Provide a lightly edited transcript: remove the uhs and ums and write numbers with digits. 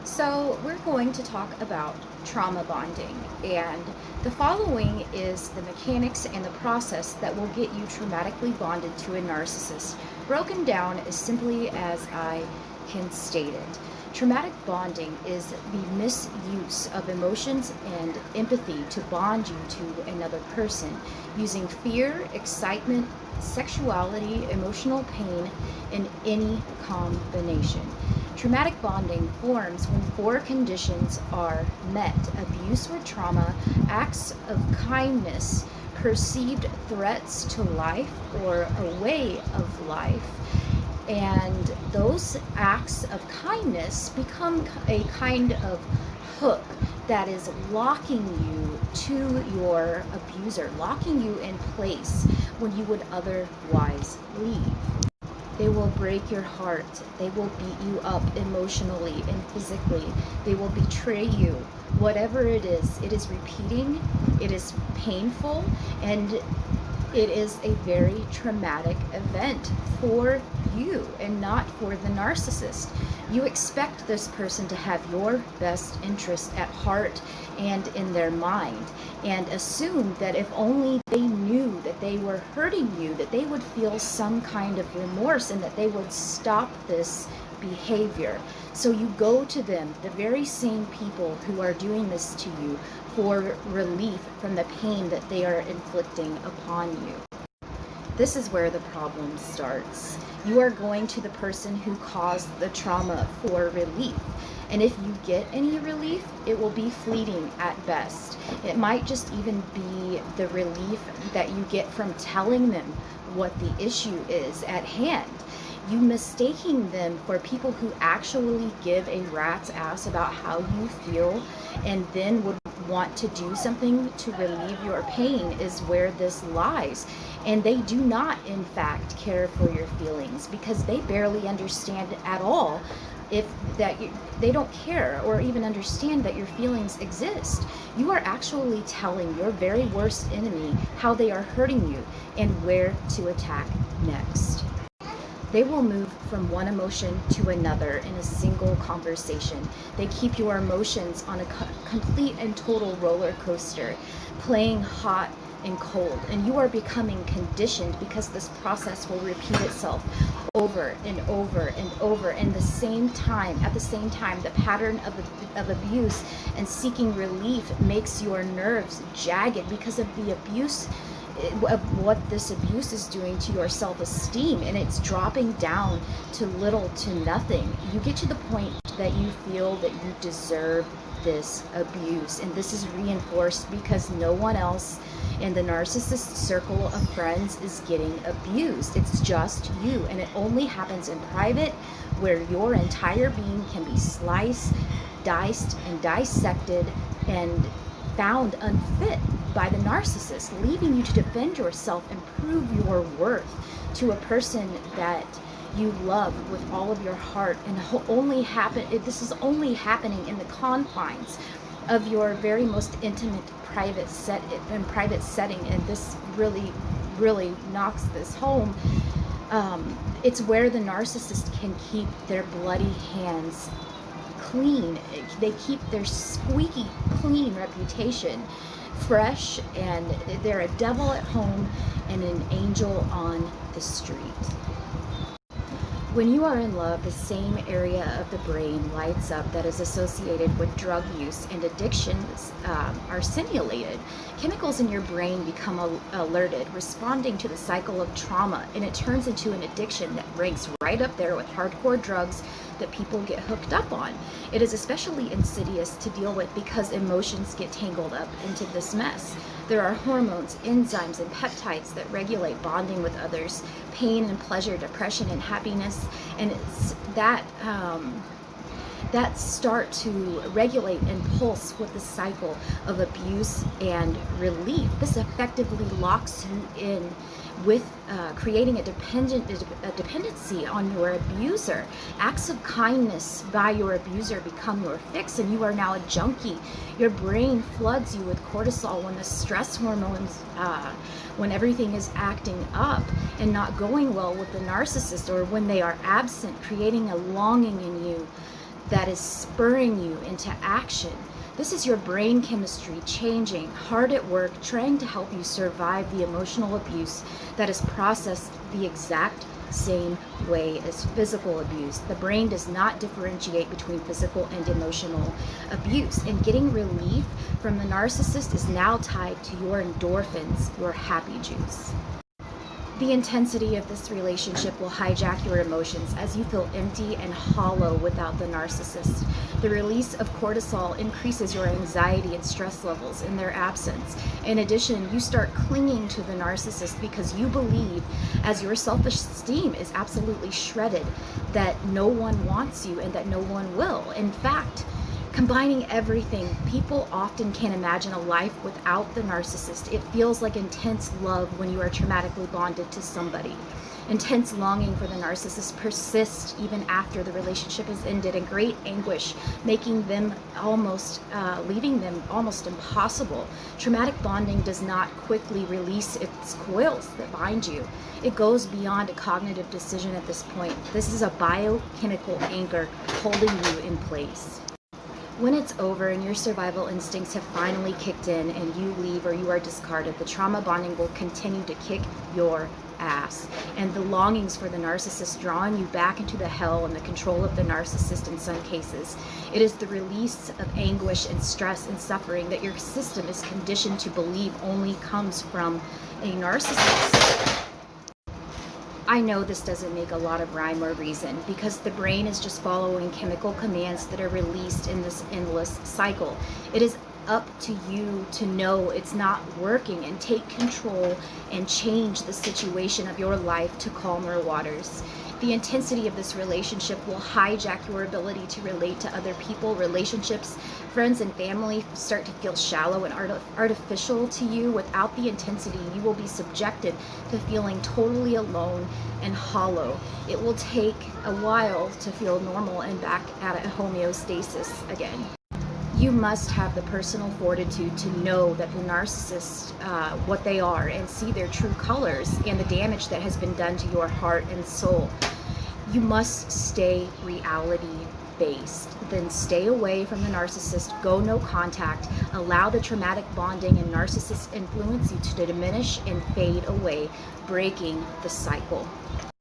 So, we're going to talk about trauma bonding, and the following is the mechanics and the process that will get you traumatically bonded to a narcissist, broken down as simply as I can state it. Traumatic bonding is the misuse of emotions and empathy to bond you to another person, using fear, excitement, sexuality, emotional pain, in any combination. Traumatic bonding forms when four conditions are met: abuse or trauma, acts of kindness, perceived threats to life or a way of life, and those acts of kindness become a kind of hook that is locking you to your abuser, locking you in place when you would otherwise leave. They will break your heart. They will beat you up emotionally and physically. They will betray you. Whatever it is repeating, it is painful, and it is a very traumatic event for you and not for the narcissist. You expect this person to have your best interest at heart and in their mind, and assume that if only they knew that they were hurting you, that they would feel some kind of remorse and that they would stop this behavior. So you go to them, the very same people who are doing this to you, for relief from the pain that they are inflicting upon you. This is where the problem starts. You are going to the person who caused the trauma for relief. And if you get any relief, it will be fleeting at best. It might just even be the relief that you get from telling them what the issue is at hand. You mistaking them for people who actually give a rat's ass about how you feel and then would want to do something to relieve your pain is where this lies. And they do not, in fact, care for your feelings because they barely understand at all if that they don't care or even understand that your feelings exist. You are actually telling your very worst enemy how they are hurting you and where to attack next. They will move from one emotion to another in a single conversation. They keep your emotions on a complete and total roller coaster, playing hot and cold, and you are becoming conditioned because this process will repeat itself over and over and over at the same time. The pattern of abuse and seeking relief makes your nerves jagged because of the abuse, of what this abuse is doing to your self-esteem, and it's dropping down to little to nothing. You get to the point that you feel that you deserve this abuse, and this is reinforced because no one else in the narcissist circle of friends is getting abused. It's just you, and it only happens in private, where your entire being can be sliced, diced, and dissected and found unfit by the narcissist, leaving you to defend yourself and prove your worth to a person that you love with all of your heart. And this is only happening in the confines of your very most intimate private setting, and this really knocks this home. It's where the narcissist can keep their bloody hands clean. They keep their squeaky clean reputation fresh, and they're a devil at home and an angel on the street. When you are in love, the same area of the brain lights up that is associated with drug use and addictions are simulated. Chemicals in your brain become alerted, responding to the cycle of trauma, and it turns into an addiction that ranks right up there with hardcore drugs that people get hooked up on. It is especially insidious to deal with because emotions get tangled up into this mess. There are hormones, enzymes, and peptides that regulate bonding with others, pain and pleasure, depression and happiness, and it's that start to regulate and pulse with the cycle of abuse and relief. This effectively locks you in with creating a dependency on your abuser. Acts of kindness by your abuser become your fix, and you are now a junkie. Your brain floods you with cortisol when the stress hormones, when everything is acting up and not going well with the narcissist, or when they are absent, creating a longing in you that is spurring you into action. This is your brain chemistry changing, hard at work, trying to help you survive the emotional abuse that is processed the exact same way as physical abuse. The brain does not differentiate between physical and emotional abuse, and getting relief from the narcissist is now tied to your endorphins, your happy juice. The intensity of this relationship will hijack your emotions as you feel empty and hollow without the narcissist. The release of cortisol increases your anxiety and stress levels in their absence. In addition, you start clinging to the narcissist because you believe, as your self-esteem is absolutely shredded, that no one wants you and that no one will. In fact, combining everything, people often can't imagine a life without the narcissist. It feels like intense love when you are traumatically bonded to somebody. Intense longing for the narcissist persists even after the relationship has ended, and great anguish, making them leaving them almost impossible. Traumatic bonding does not quickly release its coils that bind you. It goes beyond a cognitive decision at this point. This is a biochemical anchor holding you in place. When it's over and your survival instincts have finally kicked in and you leave or you are discarded, the trauma bonding will continue to kick your ass. And the longings for the narcissist drawing you back into the hell and the control of the narcissist in some cases. It is the release of anguish and stress and suffering that your system is conditioned to believe only comes from a narcissist. I know this doesn't make a lot of rhyme or reason because the brain is just following chemical commands that are released in this endless cycle. It is up to you to know it's not working and take control and change the situation of your life to calmer waters. The intensity of this relationship will hijack your ability to relate to other people. Relationships, friends, and family start to feel shallow and artificial to you. Without the intensity, you will be subjected to feeling totally alone and hollow. It will take a while to feel normal and back at a homeostasis again. You must have the personal fortitude to know that the narcissist, what they are, and see their true colors and the damage that has been done to your heart and soul. You must stay reality-based. Then stay away from the narcissist, go no contact, allow the traumatic bonding and narcissist influence you to diminish and fade away, breaking the cycle.